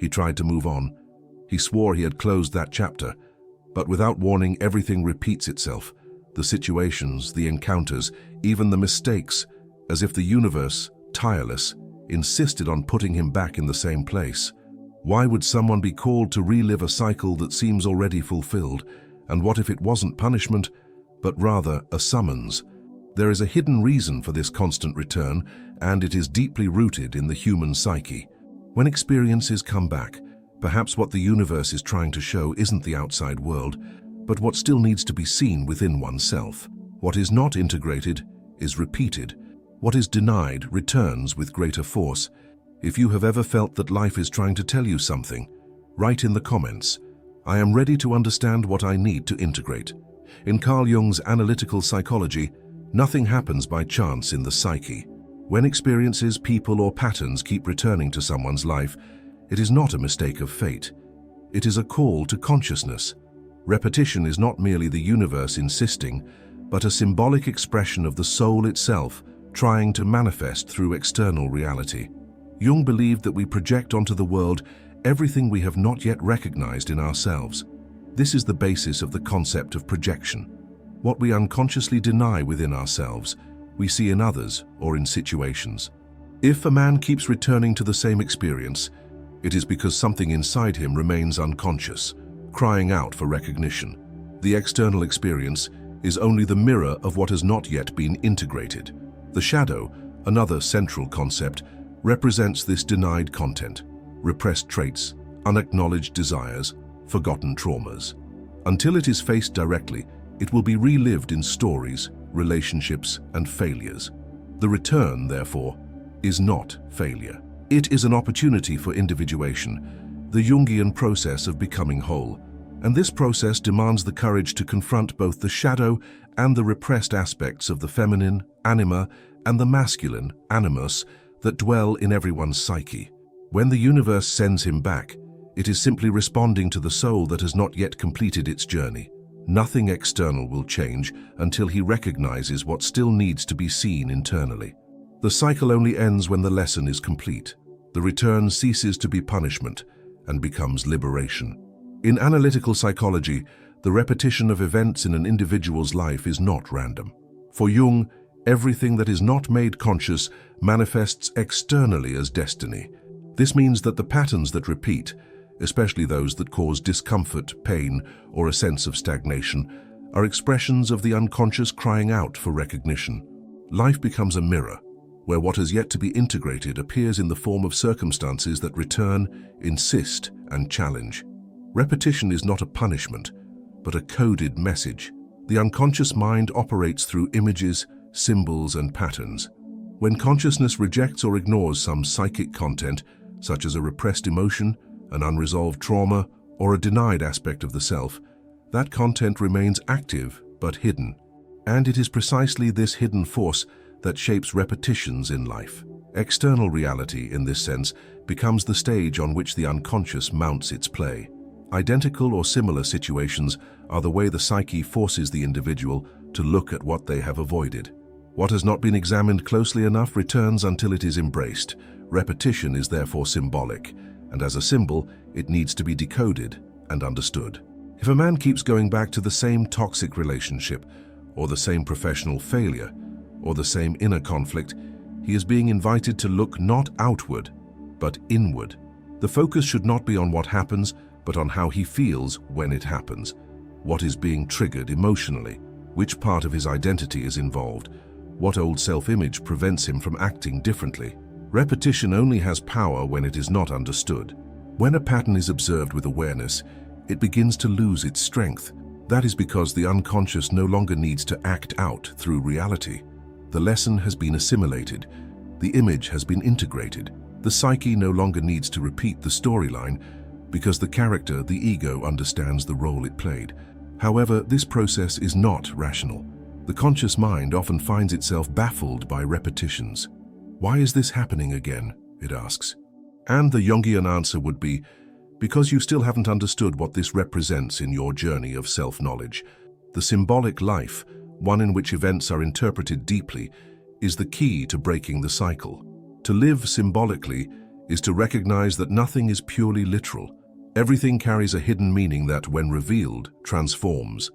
He tried to move on. He swore he had closed that chapter. But without warning, everything repeats itself. The situations, the encounters, even the mistakes, as if the universe, tireless, insisted on putting him back in the same place. Why would someone be called to relive a cycle that seems already fulfilled? And what if it wasn't punishment, but rather a summons? There is a hidden reason for this constant return, and it is deeply rooted in the human psyche. When experiences come back, perhaps what the universe is trying to show isn't the outside world, but what still needs to be seen within oneself. What is not integrated is repeated. What is denied returns with greater force. If you have ever felt that life is trying to tell you something, write in the comments, "I am ready to understand what I need to integrate." In Carl Jung's analytical psychology, nothing happens by chance in the psyche. When experiences, people, or patterns keep returning to someone's life, it is not a mistake of fate. It is a call to consciousness. Repetition is not merely the universe insisting, but a symbolic expression of the soul itself, trying to manifest through external reality. Jung believed that we project onto the world everything we have not yet recognized in ourselves. This is the basis of the concept of projection. What we unconsciously deny within ourselves, we see in others or in situations. If a man keeps returning to the same experience, it is because something inside him remains unconscious, crying out for recognition. The external experience is only the mirror of what has not yet been integrated. The shadow, another central concept, represents this denied content, repressed traits, unacknowledged desires, forgotten traumas. Until it is faced directly, it will be relived in stories, relationships, and failures. The return, therefore, is not failure. It is an opportunity for individuation, the Jungian process of becoming whole. And this process demands the courage to confront both the shadow and the repressed aspects of the feminine, anima, and the masculine, animus, that dwell in everyone's psyche. When the universe sends him back, it is simply responding to the soul that has not yet completed its journey. Nothing external will change until he recognizes what still needs to be seen internally. The cycle only ends when the lesson is complete. The return ceases to be punishment and becomes liberation. In analytical psychology, the repetition of events in an individual's life is not random. For Jung, everything that is not made conscious manifests externally as destiny. This means that the patterns that repeat, especially those that cause discomfort, pain, or a sense of stagnation, are expressions of the unconscious crying out for recognition. Life becomes a mirror, where what has yet to be integrated appears in the form of circumstances that return, insist, and challenge. Repetition is not a punishment, but a coded message. The unconscious mind operates through images, symbols, and patterns. When consciousness rejects or ignores some psychic content, such as a repressed emotion, an unresolved trauma, or a denied aspect of the self, that content remains active but hidden. And it is precisely this hidden force that shapes repetitions in life. External reality, in this sense, becomes the stage on which the unconscious mounts its play. Identical or similar situations are the way the psyche forces the individual to look at what they have avoided. What has not been examined closely enough returns until it is embraced. Repetition is therefore symbolic, and as a symbol, it needs to be decoded and understood. If a man keeps going back to the same toxic relationship, or the same professional failure, or the same inner conflict, he is being invited to look not outward, but inward. The focus should not be on what happens, but on how he feels when it happens. What is being triggered emotionally? Which part of his identity is involved? What old self-image prevents him from acting differently? Repetition only has power when it is not understood. When a pattern is observed with awareness, it begins to lose its strength. That is because the unconscious no longer needs to act out through reality. The lesson has been assimilated. The image has been integrated. The psyche no longer needs to repeat the storyline because the character, the ego, understands the role it played. However, this process is not rational. The conscious mind often finds itself baffled by repetitions. Why is this happening again? It asks. And the Jungian answer would be, because you still haven't understood what this represents in your journey of self-knowledge. The symbolic life, one in which events are interpreted deeply, is the key to breaking the cycle. To live symbolically is to recognize that nothing is purely literal. Everything carries a hidden meaning that, when revealed, transforms.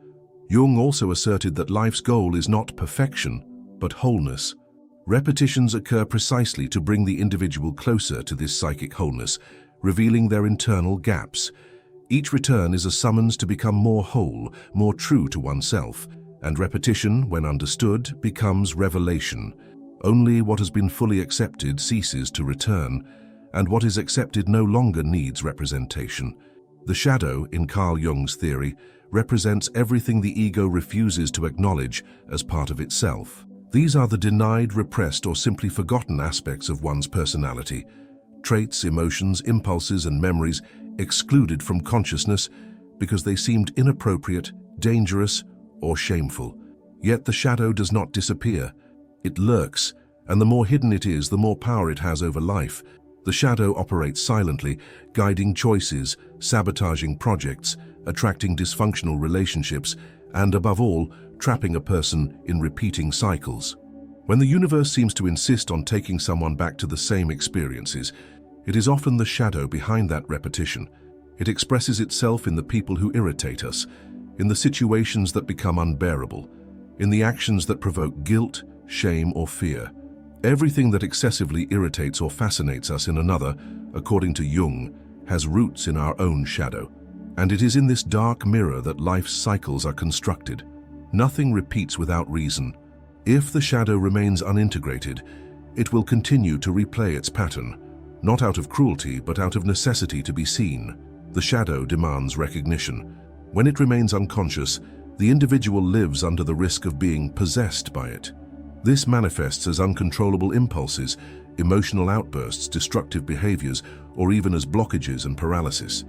Jung also asserted that life's goal is not perfection, but wholeness. Repetitions occur precisely to bring the individual closer to this psychic wholeness, revealing their internal gaps. Each return is a summons to become more whole, more true to oneself, and repetition, when understood, becomes revelation. Only what has been fully accepted ceases to return, and what is accepted no longer needs representation. The shadow, in Carl Jung's theory, represents everything the ego refuses to acknowledge as part of itself. These are the denied, repressed, or simply forgotten aspects of one's personality, traits, emotions, impulses, and memories excluded from consciousness because they seemed inappropriate, dangerous, or shameful. Yet the shadow does not disappear. It lurks, and the more hidden it is, the more power it has over life. The shadow operates silently, guiding choices, sabotaging projects, attracting dysfunctional relationships, and above all, trapping a person in repeating cycles. When the universe seems to insist on taking someone back to the same experiences, it is often the shadow behind that repetition. It expresses itself in the people who irritate us, in the situations that become unbearable, in the actions that provoke guilt, shame, or fear. Everything that excessively irritates or fascinates us in another, according to Jung, has roots in our own shadow. And it is in this dark mirror that life's cycles are constructed. Nothing repeats without reason. If the shadow remains unintegrated, it will continue to replay its pattern, not out of cruelty, but out of necessity to be seen. The shadow demands recognition. When it remains unconscious, the individual lives under the risk of being possessed by it. This manifests as uncontrollable impulses, emotional outbursts, destructive behaviors, or even as blockages and paralysis.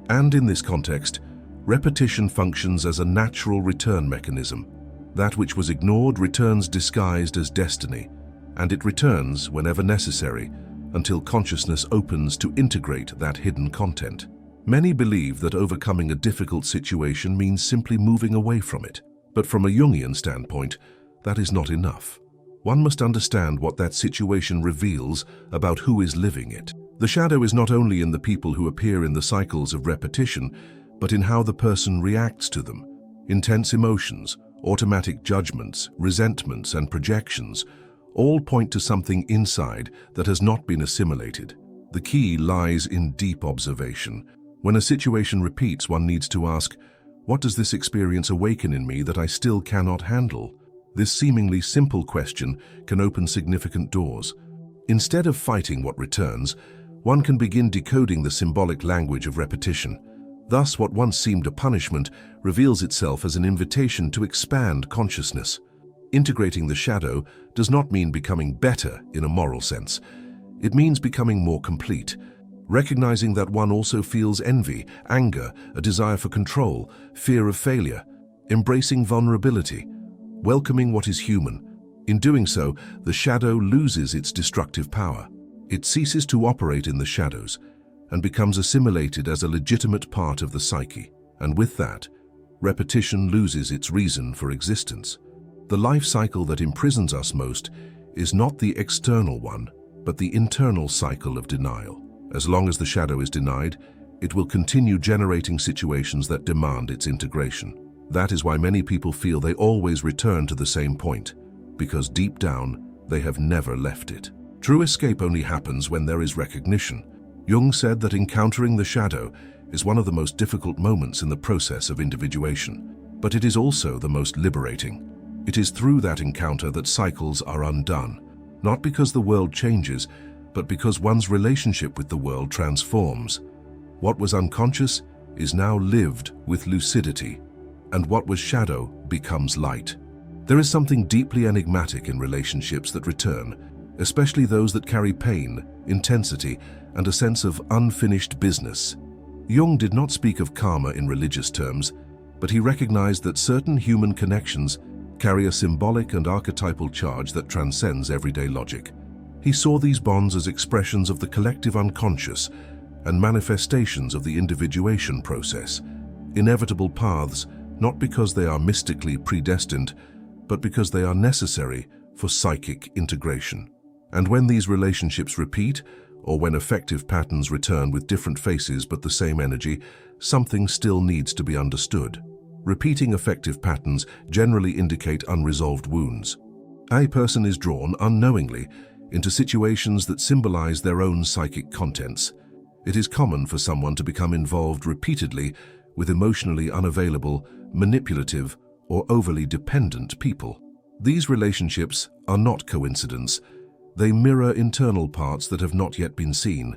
And in this context, repetition functions as a natural return mechanism. That which was ignored returns disguised as destiny, and it returns whenever necessary until consciousness opens to integrate that hidden content. Many believe that overcoming a difficult situation means simply moving away from it. But from a Jungian standpoint, that is not enough. One must understand what that situation reveals about who is living it. The shadow is not only in the people who appear in the cycles of repetition, but in how the person reacts to them. Intense emotions, automatic judgments, resentments, and projections all point to something inside that has not been assimilated. The key lies in deep observation. When a situation repeats, one needs to ask, what does this experience awaken in me that I still cannot handle? This seemingly simple question can open significant doors. Instead of fighting what returns, one can begin decoding the symbolic language of repetition. Thus, what once seemed a punishment reveals itself as an invitation to expand consciousness. Integrating the shadow does not mean becoming better in a moral sense. It means becoming more complete, recognizing that one also feels envy, anger, a desire for control, fear of failure, embracing vulnerability, welcoming what is human. In doing so, the shadow loses its destructive power. It ceases to operate in the shadows and becomes assimilated as a legitimate part of the psyche. And with that, repetition loses its reason for existence. The life cycle that imprisons us most is not the external one, but the internal cycle of denial. As long as the shadow is denied, it will continue generating situations that demand its integration. That is why many people feel they always return to the same point, because deep down, they have never left it. True escape only happens when there is recognition. Jung said that encountering the shadow is one of the most difficult moments in the process of individuation, but it is also the most liberating. It is through that encounter that cycles are undone, not because the world changes, but because one's relationship with the world transforms. What was unconscious is now lived with lucidity, and what was shadow becomes light. There is something deeply enigmatic in relationships that return, especially those that carry pain, intensity, and a sense of unfinished business. Jung did not speak of karma in religious terms, but he recognized that certain human connections carry a symbolic and archetypal charge that transcends everyday logic. He saw these bonds as expressions of the collective unconscious and manifestations of the individuation process, inevitable paths not because they are mystically predestined, but because they are necessary for psychic integration. And when these relationships repeat, or when affective patterns return with different faces but the same energy, something still needs to be understood. Repeating affective patterns generally indicate unresolved wounds. A person is drawn unknowingly into situations that symbolize their own psychic contents. It is common for someone to become involved repeatedly with emotionally unavailable, manipulative, or overly dependent people. These relationships are not coincidence. They mirror internal parts that have not yet been seen.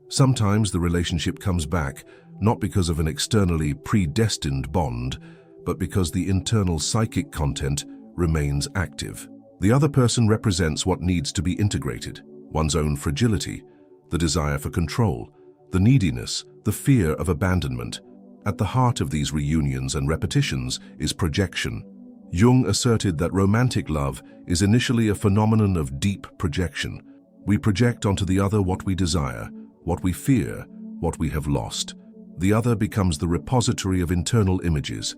Sometimes the relationship comes back, not because of an externally predestined bond, but because the internal psychic content remains active. The other person represents what needs to be integrated: one's own fragility, the desire for control, the neediness, the fear of abandonment. At the heart of these reunions and repetitions is projection. Jung asserted that romantic love is initially a phenomenon of deep projection. We project onto the other what we desire, what we fear, what we have lost. The other becomes the repository of internal images,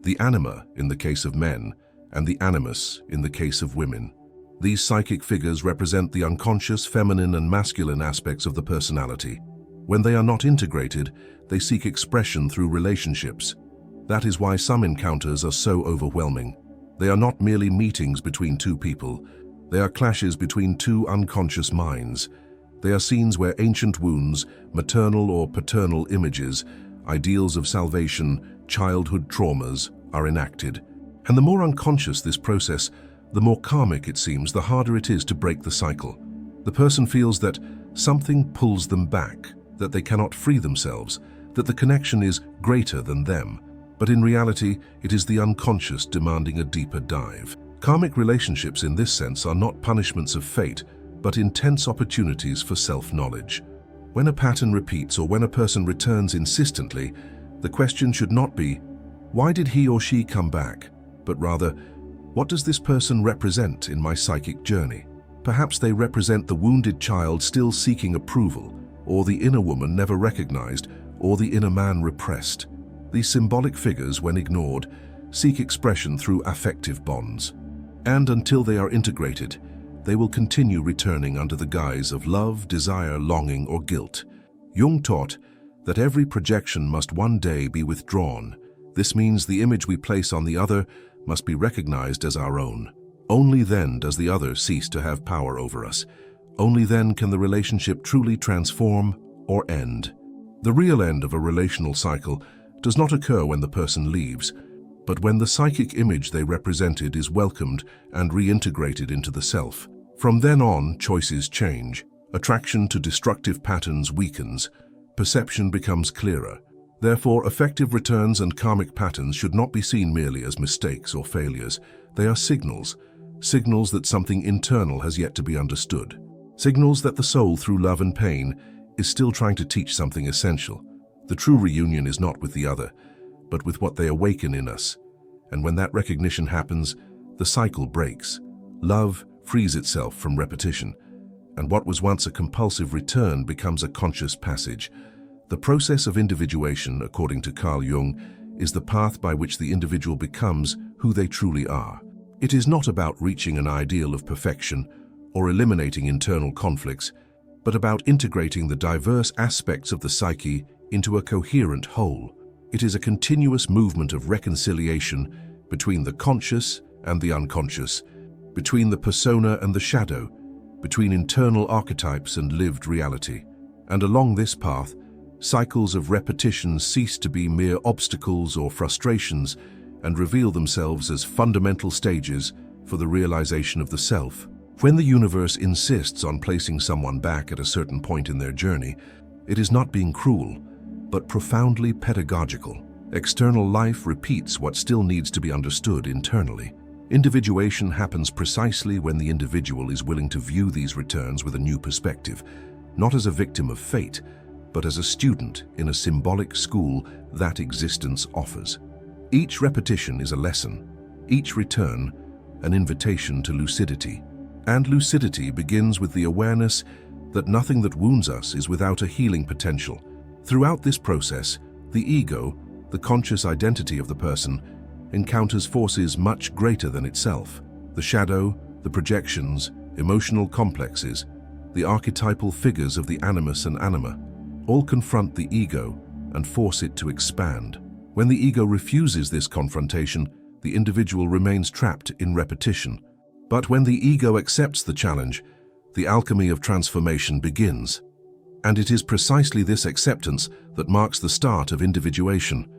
the anima in the case of men, and the animus in the case of women. These psychic figures represent the unconscious feminine and masculine aspects of the personality. When they are not integrated, they seek expression through relationships. That is why some encounters are so overwhelming. They are not merely meetings between two people. They are clashes between two unconscious minds. They are scenes where ancient wounds, maternal or paternal images, ideals of salvation, childhood traumas are enacted. And the more unconscious this process, the more karmic it seems, the harder it is to break the cycle. The person feels that something pulls them back, that they cannot free themselves, that the connection is greater than them. But in reality, it is the unconscious demanding a deeper dive. Karmic relationships in this sense are not punishments of fate, but intense opportunities for self-knowledge. When a pattern repeats or when a person returns insistently, the question should not be, why did he or she come back? But rather, what does this person represent in my psychic journey? Perhaps they represent the wounded child still seeking approval, or the inner woman never recognized, or the inner man repressed. These symbolic figures, when ignored, seek expression through affective bonds. And until they are integrated, they will continue returning under the guise of love, desire, longing, or guilt. Jung taught that every projection must one day be withdrawn. This means the image we place on the other must be recognized as our own. Only then does the other cease to have power over us. Only then can the relationship truly transform or end. The real end of a relational cycle does not occur when the person leaves, but when the psychic image they represented is welcomed and reintegrated into the self. From then on, choices change. Attraction to destructive patterns weakens. Perception becomes clearer. Therefore, affective returns and karmic patterns should not be seen merely as mistakes or failures. They are signals that something internal has yet to be understood. Signals that the soul, through love and pain, is still trying to teach something essential. The true reunion is not with the other, but with what they awaken in us. And when that recognition happens, the cycle breaks. Love frees itself from repetition, and what was once a compulsive return becomes a conscious passage. The process of individuation, according to Carl Jung, is the path by which the individual becomes who they truly are. It is not about reaching an ideal of perfection or eliminating internal conflicts, but about integrating the diverse aspects of the psyche into a coherent whole. It is a continuous movement of reconciliation between the conscious and the unconscious, between the persona and the shadow, between internal archetypes and lived reality. And along this path, cycles of repetition cease to be mere obstacles or frustrations and reveal themselves as fundamental stages for the realization of the self. When the universe insists on placing someone back at a certain point in their journey, it is not being cruel, but profoundly pedagogical. External life repeats what still needs to be understood internally. Individuation happens precisely when the individual is willing to view these returns with a new perspective, not as a victim of fate, but as a student in a symbolic school that existence offers. Each repetition is a lesson, each return an invitation to lucidity. And lucidity begins with the awareness that nothing that wounds us is without a healing potential. Throughout this process, the ego, the conscious identity of the person, encounters forces much greater than itself. The shadow, the projections, emotional complexes, the archetypal figures of the animus and anima, all confront the ego and force it to expand. When the ego refuses this confrontation, the individual remains trapped in repetition. But when the ego accepts the challenge, the alchemy of transformation begins. And it is precisely this acceptance that marks the start of individuation,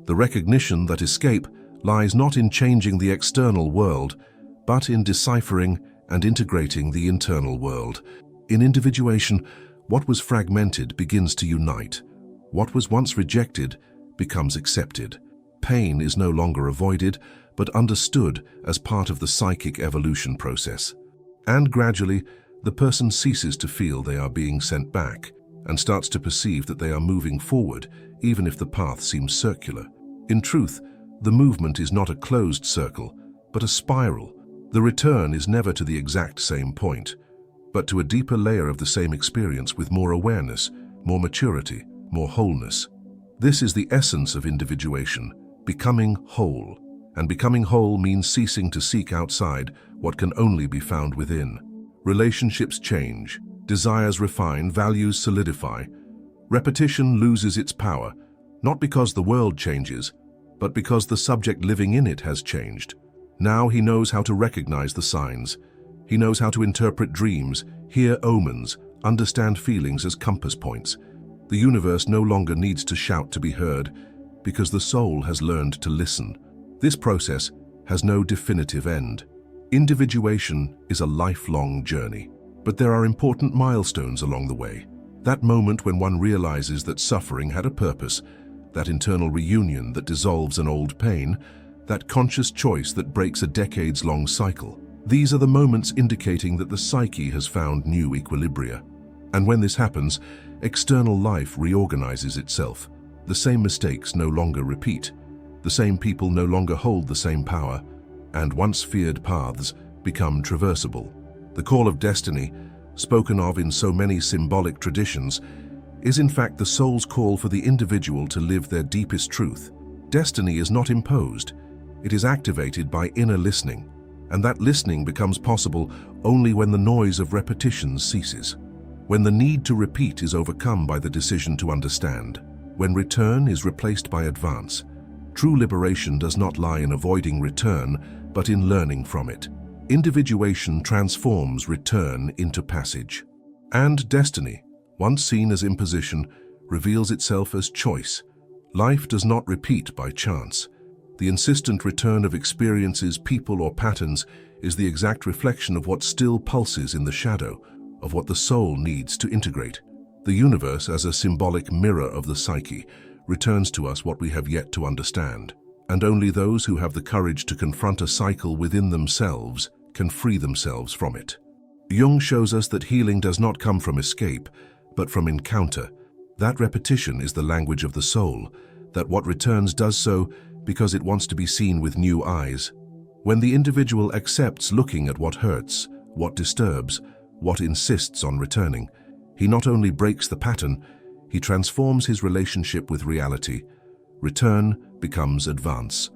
the recognition that escape lies not in changing the external world, but in deciphering and integrating the internal world. In individuation, what was fragmented begins to unite. What was once rejected becomes accepted. Pain is no longer avoided, but understood as part of the psychic evolution process. And gradually, the person ceases to feel they are being sent back and starts to perceive that they are moving forward, even if the path seems circular. In truth, the movement is not a closed circle, but a spiral. The return is never to the exact same point, but to a deeper layer of the same experience with more awareness, more maturity, more wholeness. This is the essence of individuation, becoming whole. And becoming whole means ceasing to seek outside what can only be found within. Relationships change, desires refine, values solidify. Repetition loses its power, not because the world changes, but because the subject living in it has changed. Now he knows how to recognize the signs. He knows how to interpret dreams, hear omens, understand feelings as compass points. The universe no longer needs to shout to be heard, because the soul has learned to listen. This process has no definitive end. Individuation is a lifelong journey, but there are important milestones along the way. That moment when one realizes that suffering had a purpose, that internal reunion that dissolves an old pain, that conscious choice that breaks a decades-long cycle. These are the moments indicating that the psyche has found new equilibria. And when this happens, external life reorganizes itself. The same mistakes no longer repeat. The same people no longer hold the same power, and once feared paths become traversable. The call of destiny, spoken of in so many symbolic traditions, is in fact the soul's call for the individual to live their deepest truth. Destiny is not imposed. It is activated by inner listening, and that listening becomes possible only when the noise of repetition ceases, when the need to repeat is overcome by the decision to understand, when return is replaced by advance. True liberation does not lie in avoiding return, but in learning from it. Individuation transforms return into passage. And destiny, once seen as imposition, reveals itself as choice. Life does not repeat by chance. The insistent return of experiences, people, or patterns is the exact reflection of what still pulses in the shadow, of what the soul needs to integrate. The universe, as a symbolic mirror of the psyche, returns to us what we have yet to understand, and only those who have the courage to confront a cycle within themselves can free themselves from it. Jung shows us that healing does not come from escape, but from encounter. That repetition is the language of the soul, that what returns does so because it wants to be seen with new eyes. When the individual accepts looking at what hurts, what disturbs, what insists on returning, he not only breaks the pattern, he transforms his relationship with reality. Return becomes advance.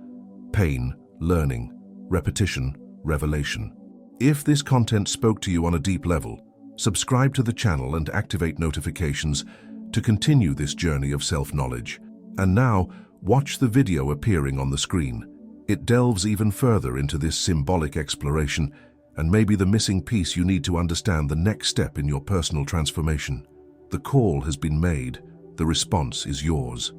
Pain, learning, repetition, revelation. If this content spoke to you on a deep level, subscribe to the channel and activate notifications to continue this journey of self-knowledge. And now, watch the video appearing on the screen. It delves even further into this symbolic exploration and may be the missing piece you need to understand the next step in your personal transformation. The call has been made. The response is yours.